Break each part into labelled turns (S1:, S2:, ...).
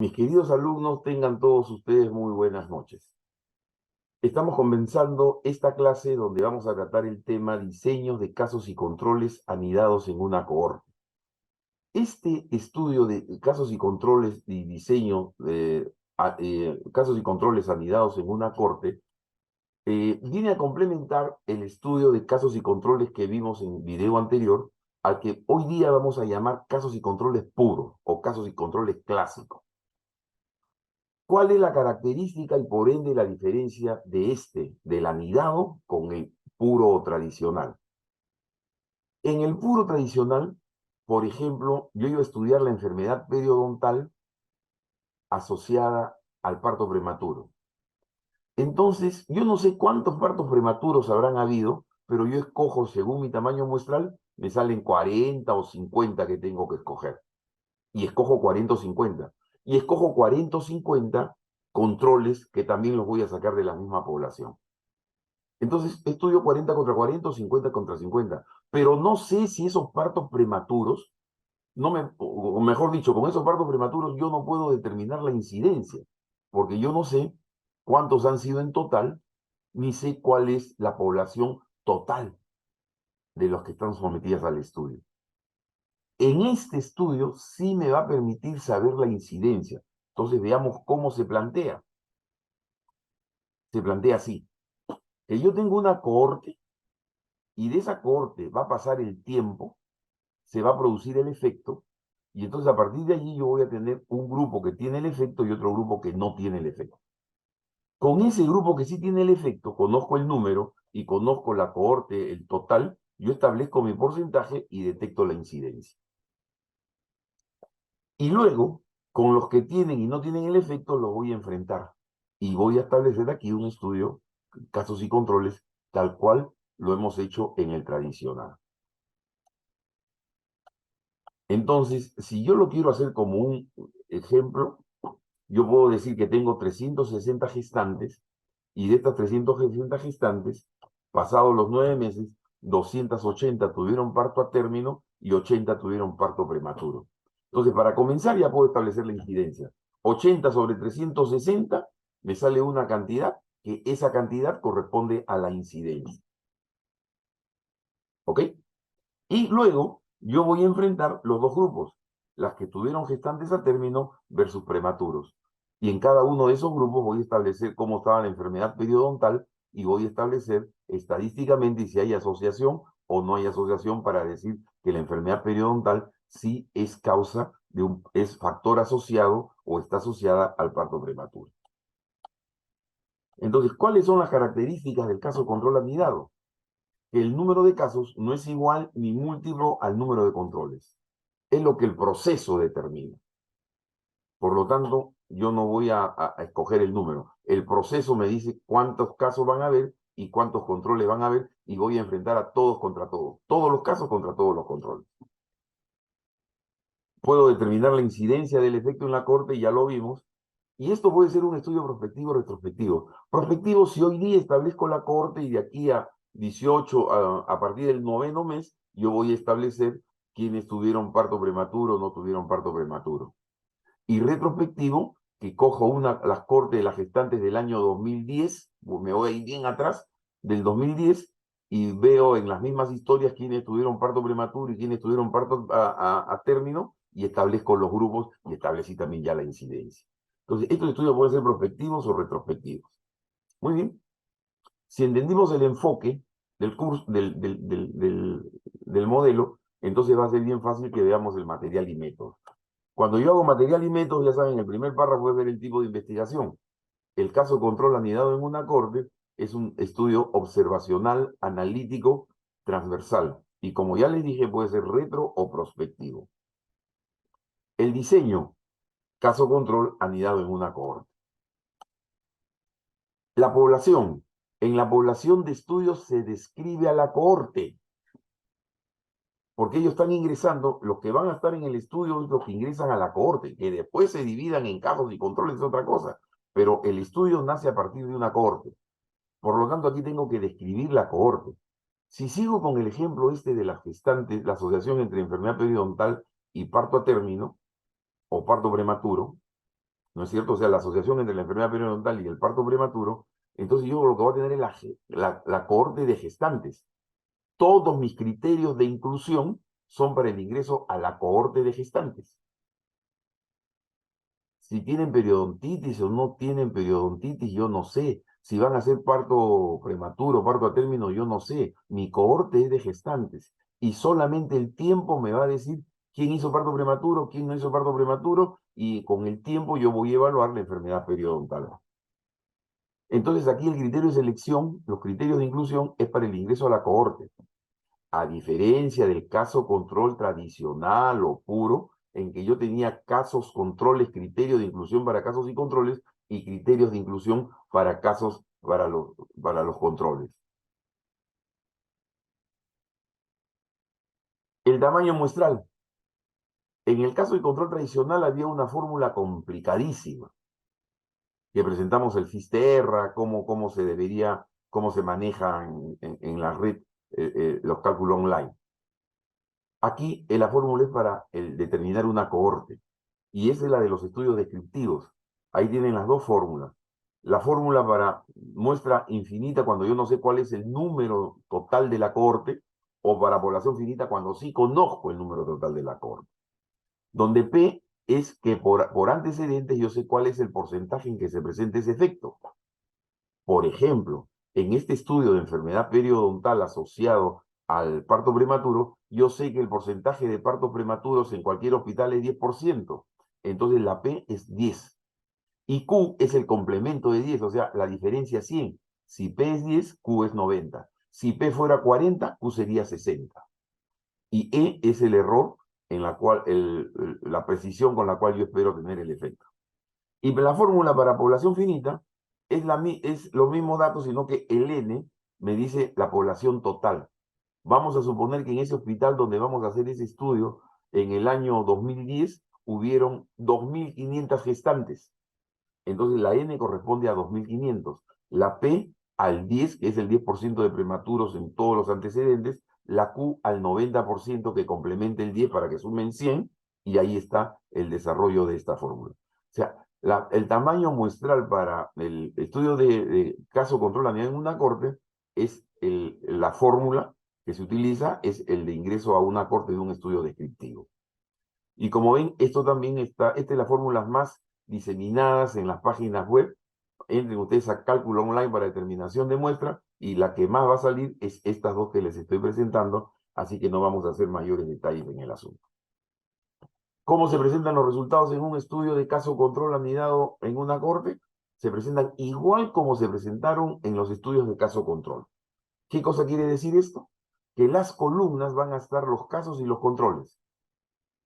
S1: Mis queridos alumnos, tengan todos ustedes muy buenas noches. Estamos comenzando esta clase donde vamos a tratar el tema diseños de casos y controles anidados en una cohorte. Este estudio de casos y controles y diseño de casos y controles anidados en una cohorte viene a complementar el estudio de casos y controles que vimos en el video anterior, al que hoy día vamos a llamar casos y controles puros o casos y controles clásicos. ¿Cuál es la característica y por ende la diferencia del anidado, con el puro tradicional? En el puro tradicional, por ejemplo, yo iba a estudiar la enfermedad periodontal asociada al parto prematuro. Entonces, yo no sé cuántos partos prematuros habrán habido, pero yo escojo, según mi tamaño muestral, me salen 40 o 50 que tengo que escoger. Y escojo 40 o 50. Y escojo 40 o 50 controles que también los voy a sacar de la misma población. Entonces, estudio 40 contra 40 o 50 contra 50. Pero no sé si esos partos prematuros, o mejor dicho, con esos partos prematuros yo no puedo determinar la incidencia, porque yo no sé cuántos han sido en total, ni sé cuál es la población total de los que están sometidas al estudio. En este estudio sí me va a permitir saber la incidencia. Entonces veamos cómo se plantea. Se plantea así, que yo tengo una cohorte y de esa cohorte va a pasar el tiempo, se va a producir el efecto, y entonces a partir de allí yo voy a tener un grupo que tiene el efecto y otro grupo que no tiene el efecto. Con ese grupo que sí tiene el efecto, conozco el número y conozco la cohorte, el total, yo establezco mi porcentaje y detecto la incidencia. Y luego, con los que tienen y no tienen el efecto, los voy a enfrentar. Y voy a establecer aquí un estudio, casos y controles, tal cual lo hemos hecho en el tradicional. Entonces, si yo lo quiero hacer como un ejemplo, yo puedo decir que tengo 360 gestantes y de estas 360 gestantes, pasados los 9 meses, 280 tuvieron parto a término y 80 tuvieron parto prematuro. Entonces, para comenzar ya puedo establecer la incidencia. 80 sobre 360 me sale una cantidad que esa cantidad corresponde a la incidencia. ¿Ok? Y luego yo voy a enfrentar los dos grupos, las que tuvieron gestantes a término versus prematuros. Y en cada uno de esos grupos voy a establecer cómo estaba la enfermedad periodontal y voy a establecer estadísticamente si hay asociación o no hay asociación para decir que la enfermedad periodontal sí es causa es factor asociado o está asociada al parto prematuro. Entonces, ¿cuáles son las características del caso control anidado? El número de casos no es igual ni múltiplo al número de controles. Es lo que el proceso determina. Por lo tanto, yo no voy a escoger el número. El proceso me dice cuántos casos van a haber y cuántos controles van a haber y voy a enfrentar a todos contra todos. Todos los casos contra todos los controles. Puedo determinar la incidencia del efecto en la corte, y ya lo vimos. Y esto puede ser un estudio prospectivo o retrospectivo. Prospectivo, si hoy día establezco la corte y de aquí a 18, a partir del 9º mes, yo voy a establecer quiénes tuvieron parto prematuro o no tuvieron parto prematuro. Y retrospectivo, que cojo las cortes de las gestantes del año 2010, me voy a ir bien atrás, del 2010, y veo en las mismas historias quiénes tuvieron parto prematuro y quiénes tuvieron parto a término, y establezco los grupos y establecí también ya la incidencia. Entonces, estos estudios pueden ser prospectivos o retrospectivos. Muy bien. Si entendimos el enfoque del curso, del modelo, entonces va a ser bien fácil que veamos el material y método. Cuando yo hago material y método, ya saben, el primer párrafo es ver el tipo de investigación. El caso control anidado en una corte es un estudio observacional, analítico, transversal. Y como ya les dije, puede ser retro o prospectivo. El diseño, caso control anidado en una cohorte. La población. En la población de estudios se describe a la cohorte, porque ellos están ingresando, los que van a estar en el estudio es los que ingresan a la cohorte, que después se dividan en casos y controles es otra cosa, pero el estudio nace a partir de una cohorte. Por lo tanto, aquí tengo que describir la cohorte. Si sigo con el ejemplo de las gestantes, la asociación entre enfermedad periodontal y parto a término o parto prematuro, ¿no es cierto? O sea, la asociación entre la enfermedad periodontal y el parto prematuro, entonces yo lo que voy a tener es la cohorte de gestantes. Todos mis criterios de inclusión son para el ingreso a la cohorte de gestantes. Si tienen periodontitis o no tienen periodontitis, yo no sé. Si van a hacer parto prematuro, parto a término, yo no sé. Mi cohorte es de gestantes. Y solamente el tiempo me va a decir quién hizo parto prematuro, quién no hizo parto prematuro, y con el tiempo yo voy a evaluar la enfermedad periodontal. Entonces aquí el criterio de selección, los criterios de inclusión, es para el ingreso a la cohorte. A diferencia del caso control tradicional o puro, en que yo tenía casos, controles, criterios de inclusión para casos y controles y criterios de inclusión para casos, para los controles. El tamaño muestral. En el caso de control tradicional había una fórmula complicadísima, que presentamos el FISTERRA, cómo se debería, cómo se manejan en la red los cálculos online. Aquí la fórmula es para determinar una cohorte, y esa es la de los estudios descriptivos. Ahí tienen las dos fórmulas. La fórmula para muestra infinita cuando yo no sé cuál es el número total de la cohorte, o para población finita cuando sí conozco el número total de la cohorte. Donde P es que por antecedentes yo sé cuál es el porcentaje en que se presenta ese efecto. Por ejemplo, en este estudio de enfermedad periodontal asociado al parto prematuro, yo sé que el porcentaje de partos prematuros en cualquier hospital es 10%. Entonces la P es 10. Y Q es el complemento de 10, o sea, la diferencia 100. Si P es 10, Q es 90. Si P fuera 40, Q sería 60. Y E es el error en la cual, la precisión con la cual yo espero tener el efecto. Y la fórmula para población finita es los mismos datos, sino que el N me dice la población total. Vamos a suponer que en ese hospital donde vamos a hacer ese estudio, en el año 2010, hubieron 2.500 gestantes. Entonces la N corresponde a 2.500. La P al 10, que es el 10% de prematuros en todos los antecedentes. La Q al 90% que complemente el 10 para que sumen 100. Y ahí está el desarrollo de esta fórmula. O sea, el tamaño muestral para el estudio de caso control a nivel en una corte es la fórmula que se utiliza, es el de ingreso a una corte de un estudio descriptivo. Y como ven, esto también esta es la fórmula más diseminadas en las páginas web. Entren ustedes a cálculo online para determinación de muestra y la que más va a salir es estas dos que les estoy presentando, así que no vamos a hacer mayores detalles en el asunto. ¿Cómo se presentan los resultados en un estudio de caso control anidado en una corte? Se presentan igual como se presentaron en los estudios de caso control. ¿Qué cosa quiere decir esto? Que las columnas van a estar los casos y los controles.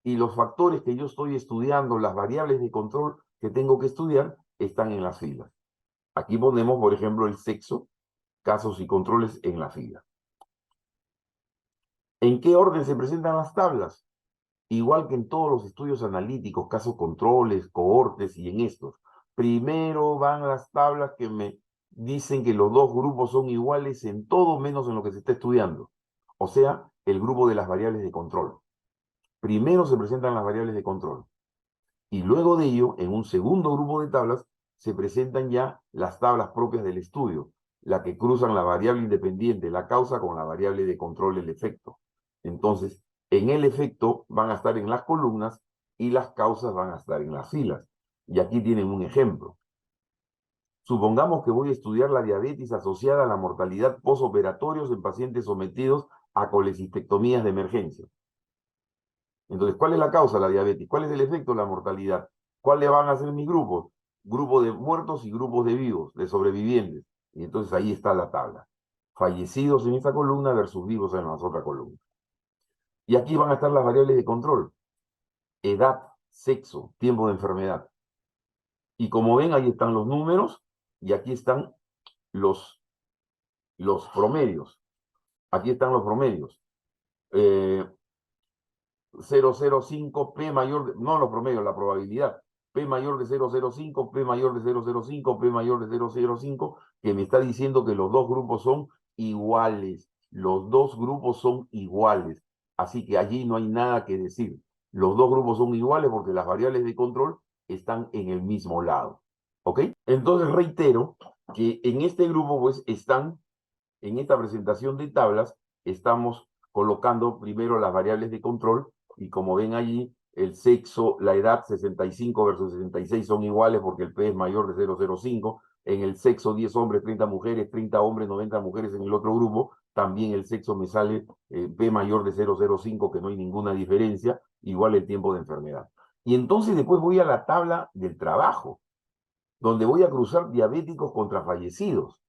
S1: Y los factores que yo estoy estudiando, las variables de control que tengo que estudiar, están en las filas. Aquí ponemos, por ejemplo, el sexo, casos y controles en la fila. ¿En qué orden se presentan las tablas? Igual que en todos los estudios analíticos, casos controles, cohortes y en estos. Primero van las tablas que me dicen que los dos grupos son iguales en todo menos en lo que se está estudiando. O sea, el grupo de las variables de control. Primero se presentan las variables de control. Y luego de ello, en un segundo grupo de tablas, se presentan ya las tablas propias del estudio, la que cruzan la variable independiente, la causa, con la variable de control, el efecto. Entonces, en el efecto van a estar en las columnas y las causas van a estar en las filas. Y aquí tienen un ejemplo. Supongamos que voy a estudiar la diabetes asociada a la mortalidad postoperatorios en pacientes sometidos a colecistectomías de emergencia. Entonces, ¿cuál es la causa? La diabetes. ¿Cuál es el efecto? La mortalidad. ¿Cuáles van a ser mis grupos? Grupos de muertos y grupos de vivos, de sobrevivientes. Y entonces ahí está la tabla. Fallecidos en esta columna versus vivos en las otras columnas. Y aquí van a estar las variables de control. Edad, sexo, tiempo de enfermedad. Y como ven, ahí están los números y aquí están los, los promedios. Aquí están los promedios. 0,05, P mayor, no los promedios, la probabilidad. P mayor de 0,05, P mayor de 0,05, P mayor de 0,05, que me está diciendo que los dos grupos son iguales. Los dos grupos son iguales. Así que allí no hay nada que decir. Los dos grupos son iguales porque las variables de control están en el mismo lado. ¿Ok? Entonces reitero que en este grupo pues están, en esta presentación de tablas, estamos colocando primero las variables de control y como ven allí, el sexo, la edad 65 versus 66 son iguales porque el P es mayor de 0,05. En el sexo 10 hombres, 30 mujeres, 30 hombres, 90 mujeres en el otro grupo. También el sexo me sale P mayor de 0,05, que no hay ninguna diferencia, igual el tiempo de enfermedad. Y entonces después voy a la tabla del trabajo, donde voy a cruzar diabéticos contra fallecidos.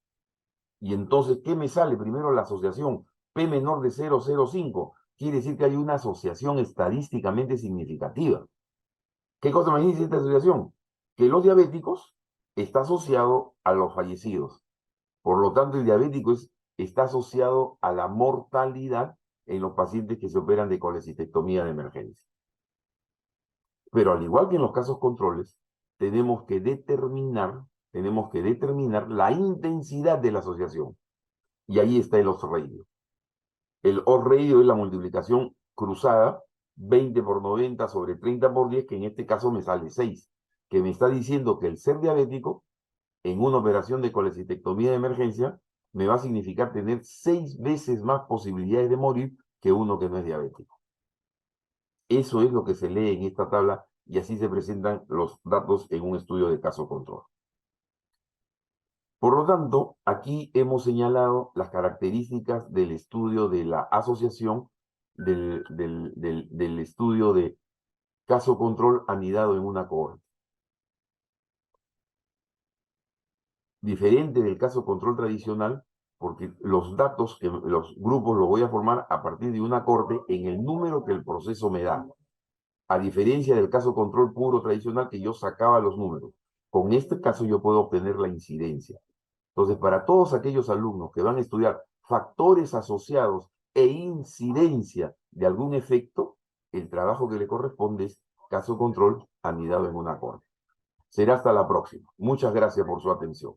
S1: Y entonces, ¿qué me sale? Primero la asociación P menor de 0,05. Quiere decir que hay una asociación estadísticamente significativa. ¿Qué cosa me dice esta asociación? Que los diabéticos está asociado a los fallecidos. Por lo tanto, el diabético está asociado a la mortalidad en los pacientes que se operan de colecistectomía de emergencia. Pero al igual que en los casos controles, tenemos que determinar la intensidad de la asociación. Y ahí está el odds ratio. El odds ratio es la multiplicación cruzada, 20 por 90 sobre 30 por 10, que en este caso me sale 6, que me está diciendo que el ser diabético en una operación de colecistectomía de emergencia me va a significar tener 6 veces más posibilidades de morir que uno que no es diabético. Eso es lo que se lee en esta tabla y así se presentan los datos en un estudio de caso control. Por lo tanto, aquí hemos señalado las características del estudio de la asociación del estudio de caso control anidado en una cohorte. Diferente del caso control tradicional, porque los datos, los grupos los voy a formar a partir de una cohorte en el número que el proceso me da. A diferencia del caso control puro tradicional que yo sacaba los números. Con este caso yo puedo obtener la incidencia. Entonces, para todos aquellos alumnos que van a estudiar factores asociados e incidencia de algún efecto, el trabajo que le corresponde es caso control anidado en una cohorte. Será hasta la próxima. Muchas gracias por su atención.